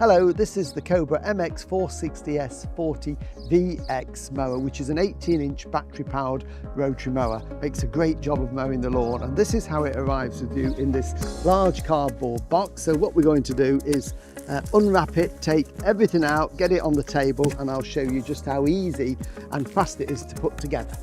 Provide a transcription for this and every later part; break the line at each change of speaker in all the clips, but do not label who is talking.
Hello, this is the Cobra MX460S40VX mower, which is an 18-inch battery-powered rotary mower. Makes a great job of mowing the lawn, and this is how it arrives with you in this large cardboard box. So what we're going to do is unwrap it, take everything out, get it on the table, and I'll show you just how easy and fast it is to put together.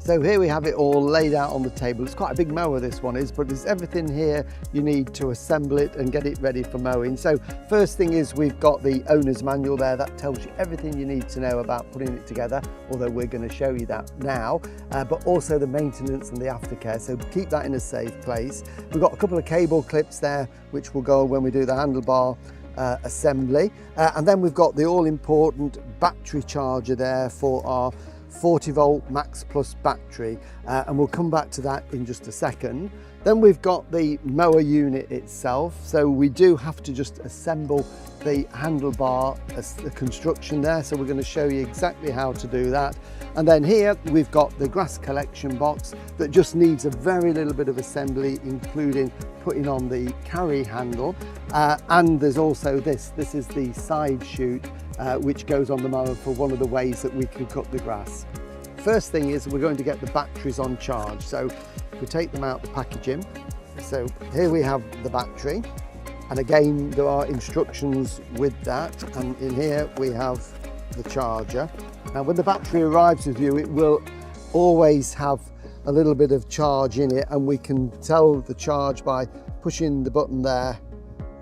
So here we have it all laid out on the table. It's quite a big mower, this one is, but there's everything here you need to assemble it and get it ready for mowing. So first thing is we've got the owner's manual there that tells you everything you need to know about putting it together, although we're going to show you that now, but also the maintenance and the aftercare, so keep that in a safe place. We've got a couple of cable clips there which will go when we do the handlebar assembly, and then we've got the all-important battery charger there for our 40 volt max plus battery, and we'll come back to that in just a second. Then we've got the mower unit itself, so we do have to just assemble the handlebar as the construction there, so we're going to show you exactly how to do that. And then here we've got the grass collection box that just needs a very little bit of assembly, including putting on the carry handle, and there's also this is the side chute which goes on the mower for one of the ways that we can cut the grass. First thing is we're going to get the batteries on charge, so we take them out the packaging. So here we have the battery, and again there are instructions with that, and in here we have the charger. Now when the battery arrives with you, it will always have a little bit of charge in it, and we can tell the charge by pushing the button there,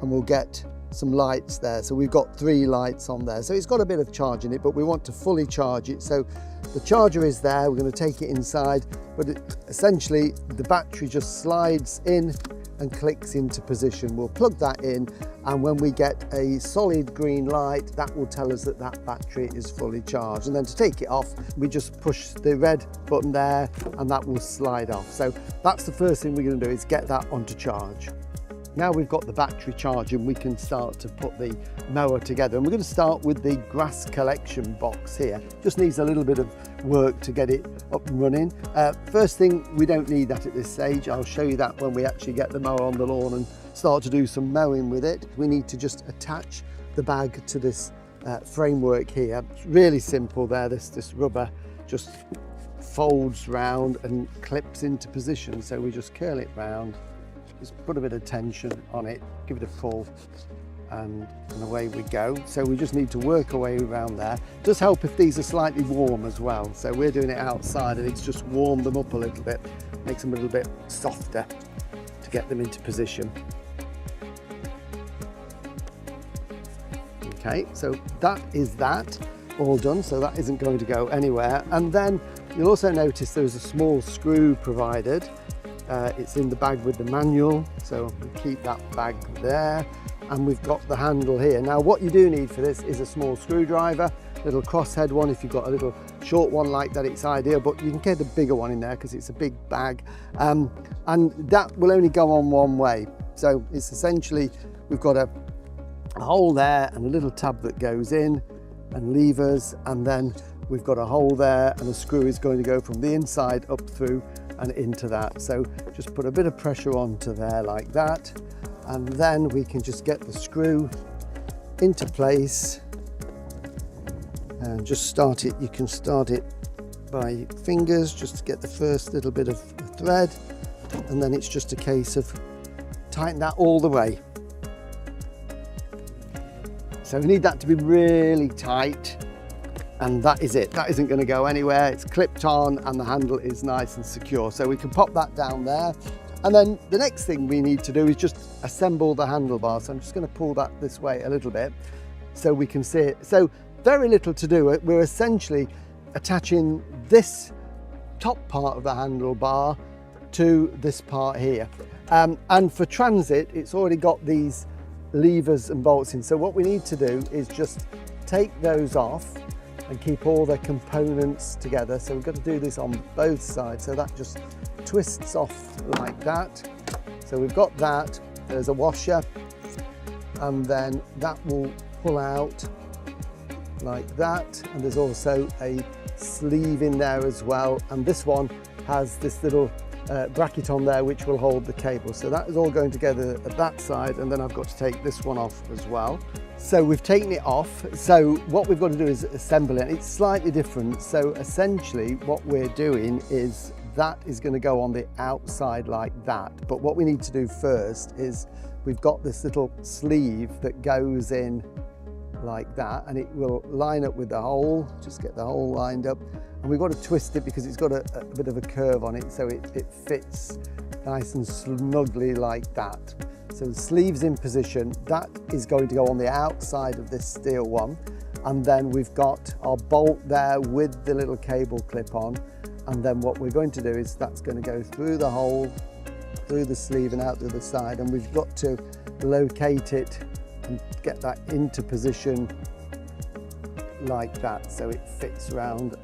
and we'll get some lights there. So we've got 3 lights on there, so it's got a bit of charge in it, but we want to fully charge it. So the charger is there, we're going to take it inside, but essentially the battery just slides in and clicks into position. We'll plug that in, and when we get a solid green light, that will tell us that that battery is fully charged. And then to take it off, we just push the red button there and that will slide off. So that's the first thing we're going to do, is get that onto charge. Now we've got the battery charging, we can start to put the mower together, and we're going to start with the grass collection box here. Just needs a little bit of work to get it up and running. First thing, we don't need that at this stage. I'll show you that when we actually get the mower on the lawn and start to do some mowing with it. We need to just attach the bag to this framework here. It's really simple there. This rubber just folds round and clips into position, so we just curl it round. Just put a bit of tension on it, give it a pull, and away we go. So we just need to work our way around there. It does help if these are slightly warm as well. So we're doing it outside, and it's just warmed them up a little bit, makes them a little bit softer to get them into position. Okay, so that is that all done, so that isn't going to go anywhere. And then you'll also notice there's a small screw provided. It's in the bag with the manual, so we keep that bag there, and we've got the handle here. Now what you do need for this is a small screwdriver, little crosshead one. If you've got a little short one like that, it's ideal, but you can get a bigger one in there because it's a big bag, and that will only go on one way. So it's essentially, we've got a hole there and a little tab that goes in, and levers, and then we've got a hole there, and the screw is going to go from the inside up through and into that. So just put a bit of pressure onto there like that, and then we can just get the screw into place and just start it. You can start it by fingers just to get the first little bit of thread, and then it's just a case of tighten that all the way. So we need that to be really tight, and that is it. That isn't going to go anywhere. It's clipped on and the handle is nice and secure. So we can pop that down there. And then the next thing we need to do is just assemble the handlebar. So I'm just going to pull that this way a little bit so we can see it. So very little to do. We're essentially attaching this top part of the handlebar to this part here. And for transit, it's already got these levers and bolts in. So what we need to do is just take those off and keep all the components together. So we've got to do this on both sides. So that just twists off like that. So we've got that, there's a washer, and then that will pull out like that. And there's also a sleeve in there as well. And this one has this little bracket on there which will hold the cable. So that is all going together at that side, and then I've got to take this one off as well. So we've taken it off. So what we've got to do is assemble it. It's slightly different. So essentially what we're doing is that is going to go on the outside like that. But what we need to do first is we've got this little sleeve that goes in like that, and it will line up with the hole. Just get the hole lined up, and we've got to twist it because it's got a bit of a curve on it, so it fits nice and snugly like that. So the sleeve's in position. That is going to go on the outside of this steel one, and then we've got our bolt there with the little cable clip on, and then what we're going to do is that's going to go through the hole, through the sleeve and out to the side, and we've got to locate it and get that into position like that, so it fits around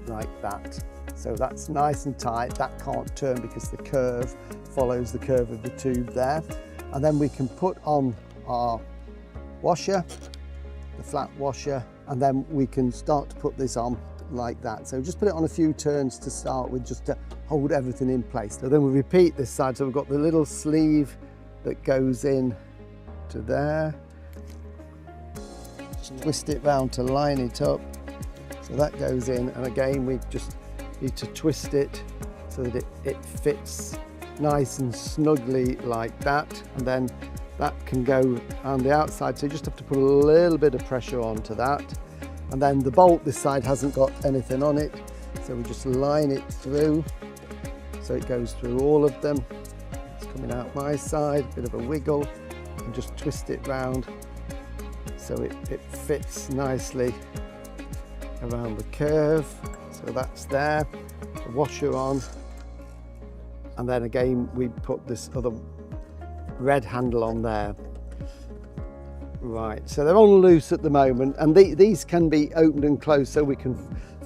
like that. So that's nice and tight. That can't turn because the curve follows the curve of the tube there. And then we can put on our washer, the flat washer, and then we can start to put this on like that. So just put it on a few turns to start with, just to hold everything in place. So then we repeat this side. So we've got the little sleeve that goes in to there. Just twist it round to line it up. So that goes in, and again we just need to twist it so that it fits nice and snugly like that, and then that can go on the outside. So you just have to put a little bit of pressure onto that, and then the bolt this side hasn't got anything on it, so we just line it through so it goes through all of them. It's coming out my side, a bit of a wiggle, and just twist it round so it fits nicely around the curve. So that's there, the washer on, and then again we put this other red handle on there. Right, so they're on loose at the moment, and these can be opened and closed so we can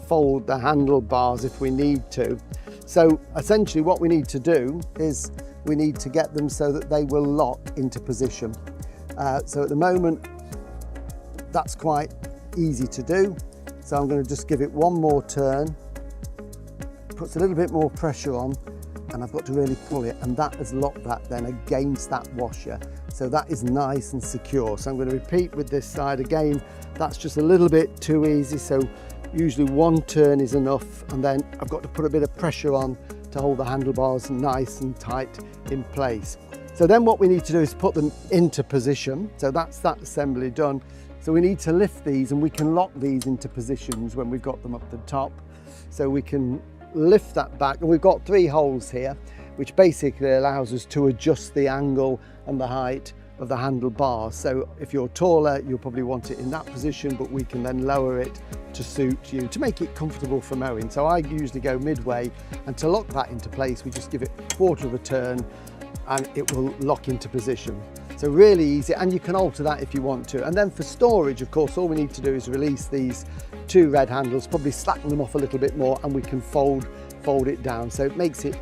fold the handlebars if we need to. So essentially what we need to do is we need to get them so that they will lock into position. So at the moment that's quite easy to do. So I'm going to just give it one more turn, puts a little bit more pressure on, and I've got to really pull it, and that has locked that then against that washer. So that is nice and secure. So I'm going to repeat with this side again. That's just a little bit too easy, so usually one turn is enough, and then I've got to put a bit of pressure on to hold the handlebars nice and tight in place. So then what we need to do is put them into position. So that's that assembly done. So we need to lift these, and we can lock these into positions when we've got them up the top. So we can lift that back, and we've got 3 holes here, which basically allows us to adjust the angle and the height of the handlebar. So if you're taller, you'll probably want it in that position, but we can then lower it to suit you, to make it comfortable for mowing. So I usually go midway, and to lock that into place, we just give it a quarter of a turn and it will lock into position. So really easy, and you can alter that if you want to. And then for storage, of course, all we need to do is release these 2 red handles, probably slacken them off a little bit more, and we can fold it down. So it makes it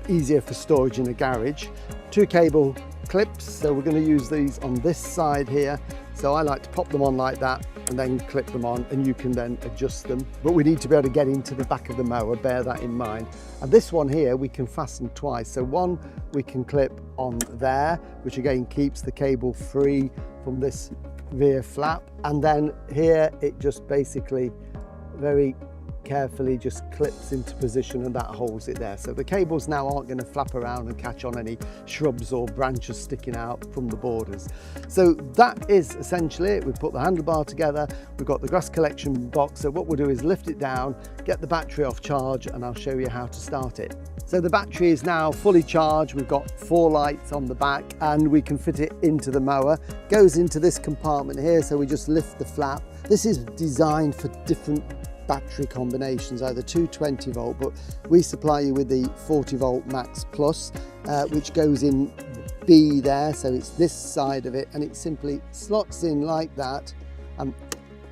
easier for storage in a garage. 2 cable clips, so we're going to use these on this side here. So I like to pop them on like that and then clip them on, and you can then adjust them. But we need to be able to get into the back of the mower, bear that in mind. And this one here we can fasten twice. So one we can clip on there, which again keeps the cable free from this rear flap. And then here it just basically very carefully just clips into position, and that holds it there. So the cables now aren't going to flap around and catch on any shrubs or branches sticking out from the borders. So that is essentially it. We've put the handlebar together, we've got the grass collection box. So what we'll do is lift it down, get the battery off charge, and I'll show you how to start it. So the battery is now fully charged. We've got 4 lights on the back, and we can fit it into the mower. Goes into this compartment here, so we just lift the flap. This is designed for different battery combinations, either 220 volt, but we supply you with the 40 volt max plus, which goes in B there, so it's this side of it, and it simply slots in like that and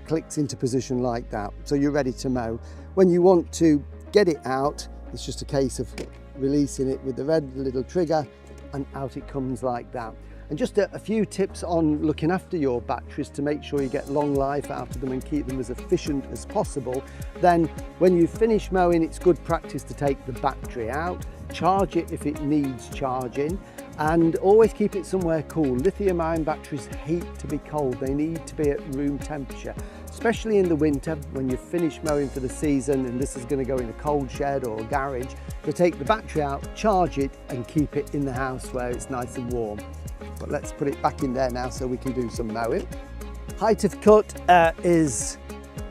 clicks into position like that, so you're ready to mow. When you want to get it out, it's just a case of releasing it with the red little trigger, and out it comes like that. And just a few tips on looking after your batteries to make sure you get long life out of them and keep them as efficient as possible. Then when you finish mowing, it's good practice to take the battery out, charge it if it needs charging, and always keep it somewhere cool. Lithium-ion batteries hate to be cold, they need to be at room temperature, especially in the winter when you finish mowing for the season and this is going to go in a cold shed or a garage. So take the battery out, charge it and keep it in the house where it's nice and warm. But let's put it back in there now so we can do some mowing. Height of cut is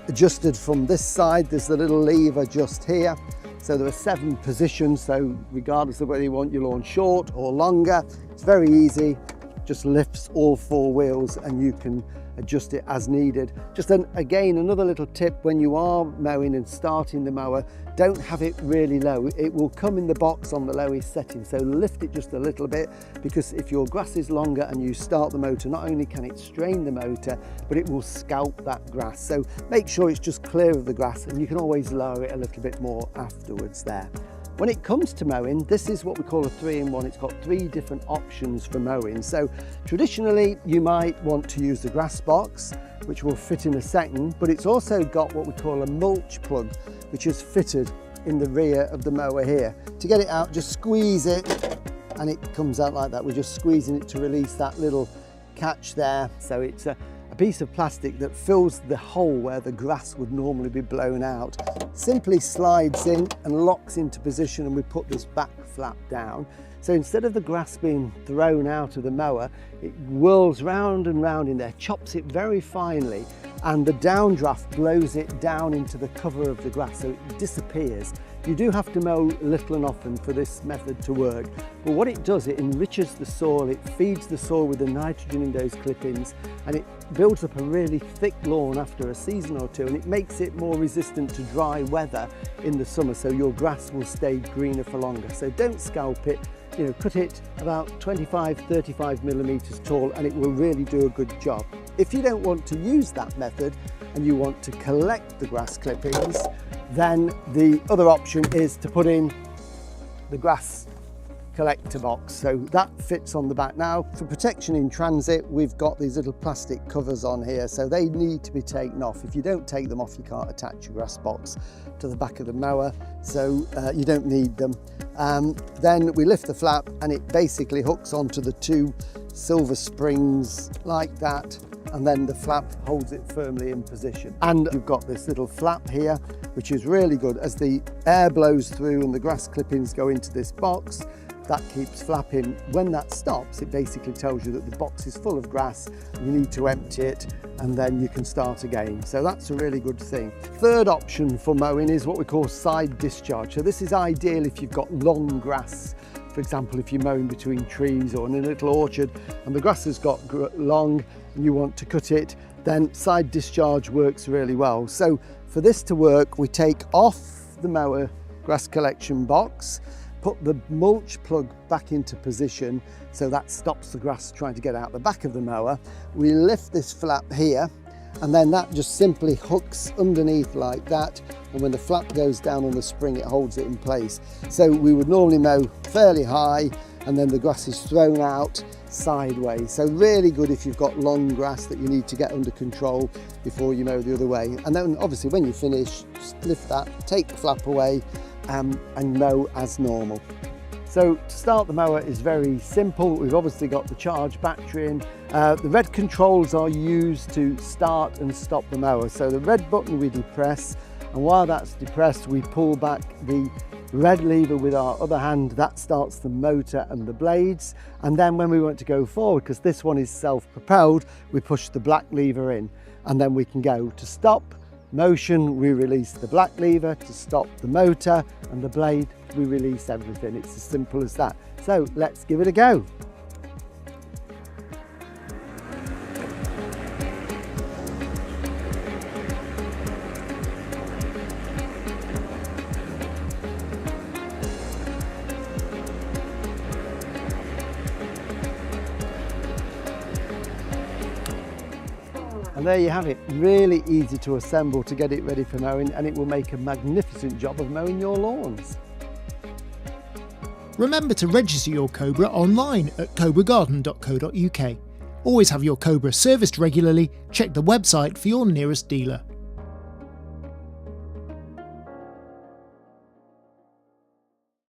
adjusted from this side. There's the little lever just here. So there are 7 positions, so regardless of whether you want your lawn short or longer, it's very easy. Just lifts all 4 wheels and you can adjust it as needed. Just again, another little tip when you are mowing and starting the mower, don't have it really low. It will come in the box on the lowest setting, so lift it just a little bit, because if your grass is longer and you start the motor, not only can it strain the motor, but it will scalp that grass. So make sure it's just clear of the grass, and you can always lower it a little bit more afterwards there. When it comes to mowing, this is what we call a 3-in-1. It's got 3 different options for mowing. So traditionally, you might want to use the grass box, which will fit in a second, but it's also got what we call a mulch plug, which is fitted in the rear of the mower here. To get it out, just squeeze it and it comes out like that. We're just squeezing it to release that little catch there. So it's a piece of plastic that fills the hole where the grass would normally be blown out. Simply slides in and locks into position, and we put this back flap down. So instead of the grass being thrown out of the mower, it whirls round and round in there, chops it very finely, and the downdraft blows it down into the cover of the grass, so it disappears. You do have to mow little and often for this method to work, but what it does, it enriches the soil, it feeds the soil with the nitrogen in those clippings, and it builds up a really thick lawn after a season or 2, and it makes it more resistant to dry weather in the summer, so your grass will stay greener for longer. So don't scalp it, cut it about 25-35 millimeters tall, and it will really do a good job. If you don't want to use that method and you want to collect the grass clippings, then the other option is to put in the grass collector box. So that fits on the back. Now, for protection in transit, we've got these little plastic covers on here, so they need to be taken off. If you don't take them off, you can't attach your grass box to the back of the mower, so you don't need them. Then we lift the flap and it basically hooks onto the 2 silver springs like that, and then the flap holds it firmly in position. And you've got this little flap here, which is really good. As the air blows through and the grass clippings go into this box, that keeps flapping. When that stops, it basically tells you that the box is full of grass, you need to empty it, and then you can start again. So that's a really good thing. Third option for mowing is what we call side discharge. So this is ideal if you've got long grass. For example, if you're mowing between trees or in a little orchard and the grass has got long and you want to cut it, then side discharge works really well. So for this to work, we take off the mower grass collection box, put the mulch plug back into position, so that stops the grass trying to get out the back of the mower. We lift this flap here, and then that just simply hooks underneath like that, and when the flap goes down on the spring, it holds it in place. So we would normally mow fairly high, and then the grass is thrown out sideways. So really good if you've got long grass that you need to get under control before you mow the other way. And then obviously when you finish, just lift that, take the flap away, and mow as normal. So to start the mower is very simple. We've obviously got the charge battery in. The red controls are used to start and stop the mower. So the red button we depress, and while that's depressed, we pull back the red lever with our other hand. That starts the motor and the blades. And then when we want to go forward, because this one is self-propelled, we push the black lever in, and then we can go. To stop motion, we release the black lever. To stop the motor and the blade, we release everything. It's as simple as that. So let's give it a go. And there you have it, really easy to assemble to get it ready for mowing, and it will make a magnificent job of mowing your lawns.
Remember to register your Cobra online at cobragarden.co.uk. Always have your Cobra serviced regularly. Check the website for your nearest dealer.